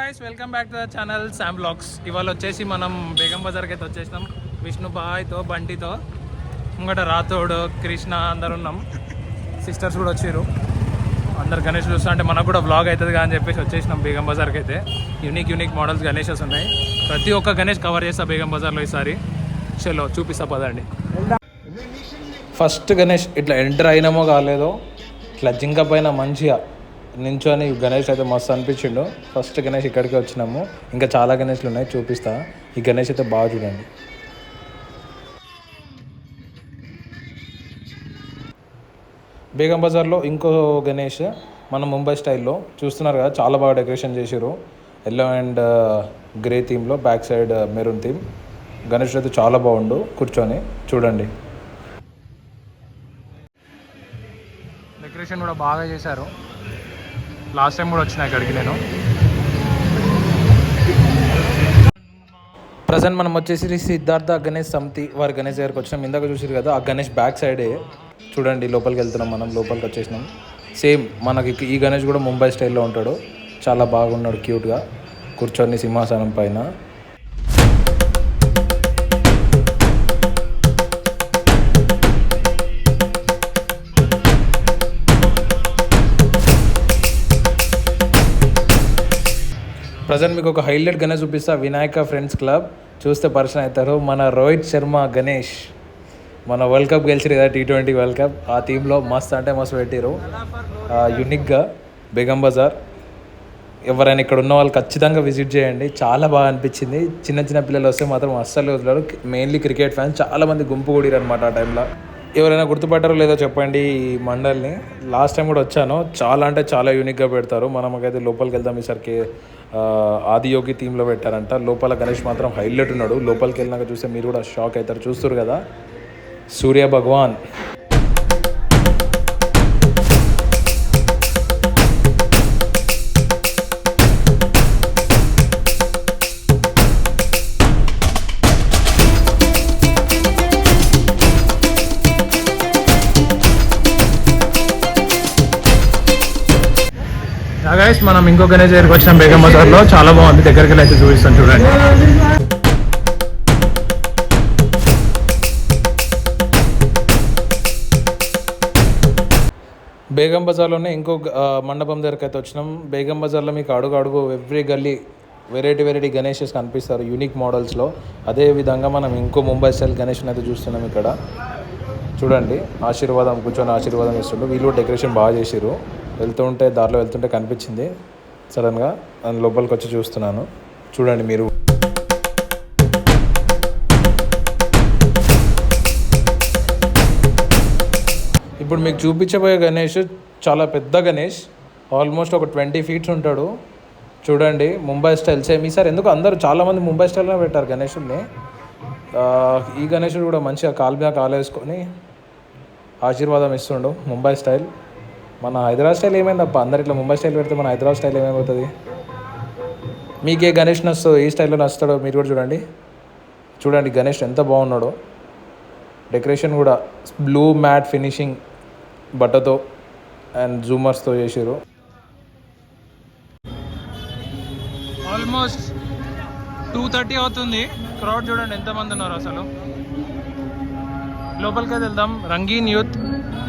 Guys welcome back to the channel Sam blogs. ఇవాళ వచ్చేసి మనం బేగం బజార్కి అయితే వచ్చేసినాం. విష్ణు బాయ్తో బంటితో ముంగట రాథోడ్ కృష్ణ అందరు ఉన్నాం. సిస్టర్స్ కూడా వచ్చారు. అందరు గణేష్ చూస్తా అంటే మనకు కూడా బ్లాగ్ అవుతుంది అని చెప్పేసి వచ్చేసినాం బేగం బజార్కి అయితే. యూనిక్ మోడల్స్ గణేషెస్ ఉన్నాయి. ప్రతి ఒక్క గణేష్ కవర్ చేస్తా బేగం బజార్లో ఈసారి. చలో చూపిస్తా పదండి. ఫస్ట్ గణేష్ ఇట్లా ఎంటర్ అయినామో కాలేదో ఇట్లా జింక పైన మంచిగా నించొని గణేష్ అయితే మస్తు అనిపించిండు. ఫస్ట్ గణేష్ ఇక్కడికి వచ్చినాము. ఇంకా చాలా గణేష్లు ఉన్నాయి, చూపిస్తా. ఈ గణేష్ అయితే బాగా చూడండి. బేగం బజార్లో ఇంకో గణేష్ మన ముంబై స్టైల్లో చూస్తున్నారు కదా, చాలా బాగా డెకరేషన్ చేశారు. ఎల్లో అండ్ గ్రే థీమ్లో, back side maroon theme. Ganesh అయితే చాలా బాగుండు కూర్చొని చూడండి. డెకరేషన్ కూడా బాగా చేశారు. లాస్ట్ టైం కూడా వచ్చిన ఇక్కడికి నేను. ప్రజెంట్ మనం వచ్చేసి సిద్ధార్థ గణేష్ సమితి వారి గణేష్ దగ్గరికి వచ్చినాం. ఇందాక చూసారు కదా, ఆ గణేష్ బ్యాక్ సైడే చూడండి. లోపలికి వెళ్తున్నాం, మనం లోపలికి వచ్చేసినాం. సేమ్ మనకి ఈ గణేష్ కూడా ముంబై స్టైల్లో ఉంటాడు. చాలా బాగున్నాడు, క్యూట్గా కూర్చొని సింహాసనం పైన. ప్రజెంట్ మీకు ఒక హైలైట్ గణేష్ చూపిస్తా. వినాయక ఫ్రెండ్స్ క్లబ్ చూస్తే పరిచయం అవుతారు. మన రోహిత్ శర్మ గణేష్ మన వరల్డ్ కప్ గెలిచారు కదా, T20 వరల్డ్ కప్. ఆ టీంలో మస్త్ అంటే మస్తు పెట్టారు. యూనిక్గా బేగం బజార్. ఎవరైనా ఇక్కడ ఉన్న వాళ్ళు ఖచ్చితంగా విజిట్ చేయండి, చాలా బాగా అనిపించింది. చిన్న పిల్లలు వస్తే మాత్రం అస్సలు వదిలేరు. మెయిన్లీ క్రికెట్ ఫ్యాన్స్ చాలామంది గుంపు కూడిరు అనమాట ఆ టైంలో. ఎవరైనా గుర్తుపట్టారో లేదో చెప్పండి ఈ మండల్ని. లాస్ట్ టైం కూడా వచ్చాను. చాలా అంటే చాలా యూనిక్గా పెడతారు. మనకైతే లోపలికి వెళ్దాం. ఈసారికి ఆదియోగి థీమ్లో పెట్టారంట. లోపల గణేష్ మాత్రం హైలైట్ ఉన్నాడు. లోపలికి వెళ్ళినాక చూస్తే మీరు కూడా షాక్ అవుతారు. చూస్తారు కదా, సూర్య భగవాన్. గైస్ మనం ఇంకో గణేష్ దగ్గరికి వచ్చినాం బేగం బజార్లో. చాలా బాగుంది. దగ్గరికి వెళ్ళి అయితే చూపిస్తాను చూడండి. బేగం బజార్లోనే ఇంకో మండపం దగ్గరికి అయితే వచ్చినాం. బేగం బజార్లో మీకు అడుగు ఎవ్రీ గల్లీ వెరైటీ గణేషెస్ కనిపిస్తారు యూనిక్ మోడల్స్లో. అదేవిధంగా మనం ఇంకో ముంబై స్టైల్ గణేష్ని అయితే చూస్తున్నాం ఇక్కడ. చూడండి, ఆశీర్వాదం కూర్చొని ఆశీర్వాదం ఇస్తుండ్రు. వీళ్ళు డెకరేషన్ బాగా చేసారు. దారిలో వెళ్తుంటే కనిపించింది సడన్గా. దాని లోపలికి వచ్చి చూస్తున్నాను. చూడండి మీరు. ఇప్పుడు మీకు చూపించబోయే గణేష్ చాలా పెద్ద గణేష్. ఆల్మోస్ట్ ఒక 20 feet ఉంటాడు. చూడండి, ముంబై స్టైల్ సేమ్. ఈసారి ఎందుకు అందరూ చాలామంది ముంబై స్టైల్లోనే పెట్టారు గణేషుడిని. ఈ గణేషుడు కూడా మంచిగా కాలు మీద కాలు వేసుకొని ఆశీర్వాదం ఇస్తుండు. ముంబై స్టైల్. మన హైదరాబాద్ స్టైల్ ఏమైంది అప్ప? అందరు ఇట్లా ముంబై స్టైల్ పెడితే మన హైదరాబాద్ స్టైల్ ఏమైపోతుంది? మీకే గణేష్ నచ్చుతుంది, ఏ స్టైల్లో నచ్చుతాడో మీరు కూడా చూడండి గణేష్ ఎంత బాగున్నాడో. డెకరేషన్ కూడా బ్లూ మ్యాట్ ఫినిషింగ్ బట్టతో అండ్ జూమర్స్తో చేసారు. ఆల్మోస్ట్ 2:30 అవుతుంది. క్రౌడ్ చూడండి ఎంతమంది ఉన్నారు అసలు. లోపలికి వెళ్దాం. రంగీన్ యూత్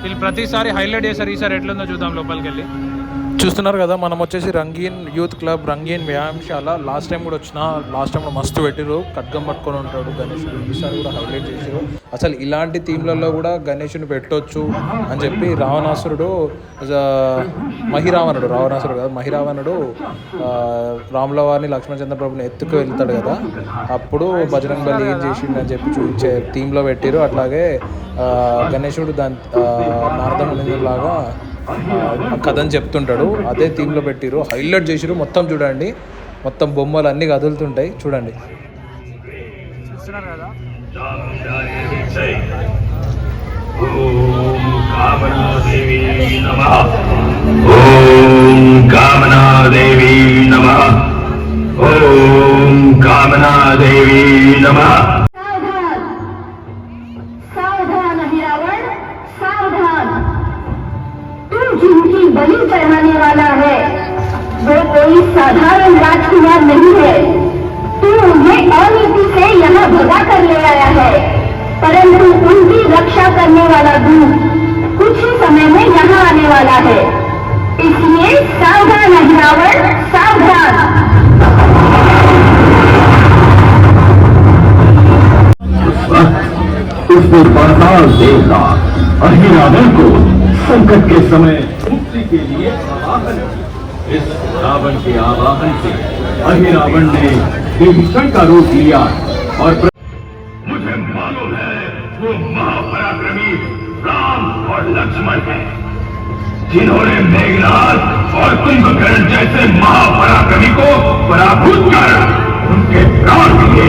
వీళ్ళు ప్రతిసారి హైలైట్ చేశారు. ఈసారి ఎట్లుందో చూద్దాం లోపలికి వెళ్ళి. చూస్తున్నారు కదా, మనం వచ్చేసి రంగీన్ యూత్ క్లబ్, రంగీన్ వ్యాయామశాల. లాస్ట్ టైం కూడా వచ్చిన. లాస్ట్ టైం కూడా మస్తు పెట్టిరు. ఖడ్గం పట్టుకొని ఉంటాడు గణేషుడు. ఈసారి కూడా హైలైట్ చేసారు. అసలు ఇలాంటి థీమ్లలో కూడా గణేషుని పెట్టొచ్చు అని చెప్పి రావణాసురుడు మహిరావణుడు రాముల వారిని లక్ష్మణ చంద్రప్రభుని ఎత్తుకు వెళ్తాడు కదా, అప్పుడు బజరంగ్ బలి ఏం చేసిండు అని చెప్పి చూపించే థీమ్లో పెట్టిరు. అట్లాగే గణేషుడు దాని నారదమునిలాగా కథని చెప్తుంటాడు. అదే థీమ్లో పెట్టిరు. హైలైట్ చేసిరు. మొత్తం చూడండి, మొత్తం బొమ్మలు అన్నీ కదులుతుంటాయి. చూడండి, చూస్తున్నారు కదా. ఓం కామనాదేవి నమః. ఓం కామనాదేవి నమః. ఓం కామనాదేవి నమః. जिनकी बलि चढ़ाने वाला है, वो कोई साधारण राजकुमार नहीं है। तू उन्हें अनीति से यहाँ भगा कर ले आया है, परंतु उनकी रक्षा करने वाला दूत कुछ ही समय में यहाँ आने वाला है। इसलिए सावधान अहिरावण, सावधान। उसने पाताल देवराज अहिरावण को संकट के समय मुक्ति के लिए आवाहन किया। इस रावण के आवाहन से अहिरावण ने विभीषण का रूप लिया और मुझे मालूम है वो महापराक्रमी राम और लक्ष्मण है, जिन्होंने मेघनाद और कुंभकर्ण जैसे महापराक्रमी को पराभूत कर उनके प्राण दिए।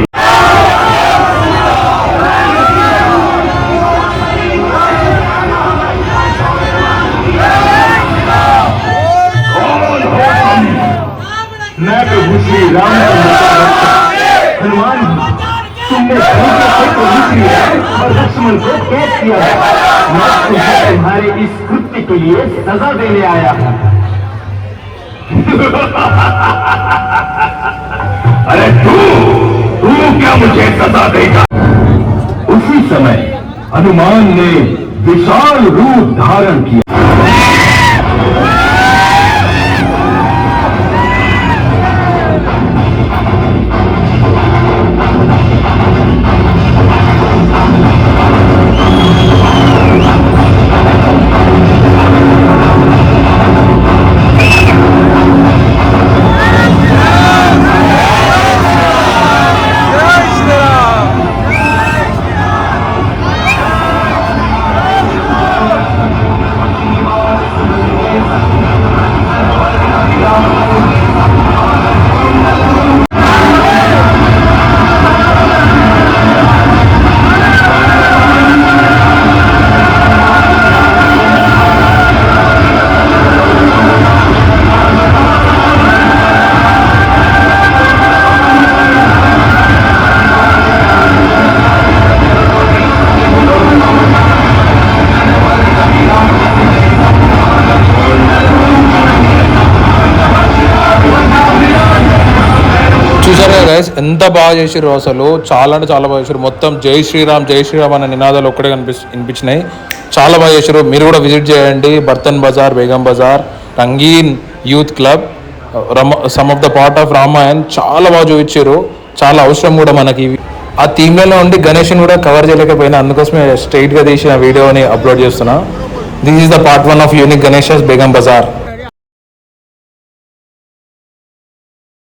मैं प्रभु श्री राम हनुमान, तुमने को लिख लिया और लक्ष्मण को कैद किया है। मैं तुम्हें तुम्हारे इस कृत्य के लिए सजा देने आया हूं। अरे तू क्या मुझे सजा देगा? उसी समय हनुमान ने विशाल रूप धारण किया। చూసారు కదా గైస్, ఎంత బాగా చేసిర్రు అసలు. చాలా అంటే చాలా బాగా చేసారు. మొత్తం జై శ్రీరామ్ అనే నినాదాలు ఒక్కడే వినిపించినాయి. చాలా బాగా చేశారు. మీరు కూడా విజిట్ చేయండి. Barthan Bazaar, Begum Bazaar, Rangeen youth club, some of the part of Ramayan చాలా బాగా చూపించారు. చాలా అవసరం కూడా మనకి. ఆ థీమ్లలో ఉండి గణేష్ని కూడా కవర్ చేయలేకపోయినా, అందుకోసమే స్ట్రైట్గా తీసిన వీడియోని అప్లోడ్ చేస్తున్నా. This is the part 1 of unique Ganeshas Begum Bazar.